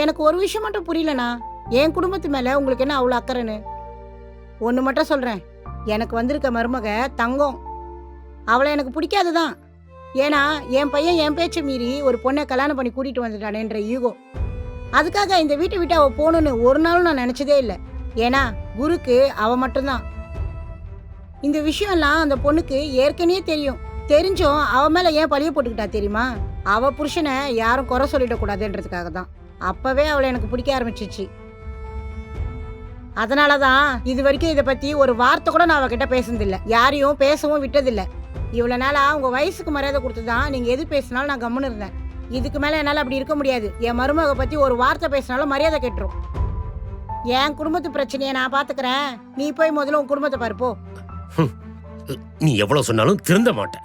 எனக்கு ஒரு விஷயம் மட்டும் புரியலண்ணா, என் குடும்பத்து மேல உங்களுக்கு என்ன அவ்வளோ அக்கறைன்னு. ஒன்று மட்டும் சொல்றேன், எனக்கு வந்திருக்க மருமக தங்கம். அவளை எனக்கு பிடிக்காதுதான். ஏன்னா என் பையன் என் பேச்சை மீறி ஒரு பொண்ணை கல்யாணம் பண்ணி கூட்டிட்டு வந்துட்டானேன்ற ஈகோ. அதுக்காக இந்த வீட்டை விட்டு அவ போகணுன்னு ஒரு நாளும் நான் நினைச்சதே இல்லை. ஏன்னா குருக்கு அவ மட்டும்தான். இந்த விஷயம்லாம் அந்த பொண்ணுக்கு ஏற்கனவே தெரியும். தெரிஞ்சும் அவ மேல ஏன் பழிய போட்டுக்கிட்டா தெரியுமா? அவ புருஷனை யாரும் குறை சொல்லிடக்கூடாதுன்றதுக்காக தான். அப்பவே அவளை எனக்கு பிடிக்க ஆரம்பிச்சிச்சு. அதனாலதான் இது வரைக்கும் இதை பத்தி ஒரு வார்த்தை கூட நான் அவகிட்ட பேசுனதில்லை, யாரையும் பேசவும் விட்டதில்லை. இவ்வளவு நாளா உங்க வயசுக்கு மரியாதை கொடுத்துதான் நீங்க எது பேசினாலும் நான் கம்முன்னு இருந்தேன். இதுக்கு மேல என்னால அப்படி இருக்க முடியாது. என் மருமக பத்தி ஒரு வார்த்தை பேசினாலும் மரியாதை கெட்டுரும். என் குடும்பத்து பிரச்சனையை நான் பாத்துக்கிறேன், நீ போய் முதல்ல உன் குடும்பத்தை பாரு போ. நீ எவ்வளவு சொன்னாலும் திருந்த மாட்ட.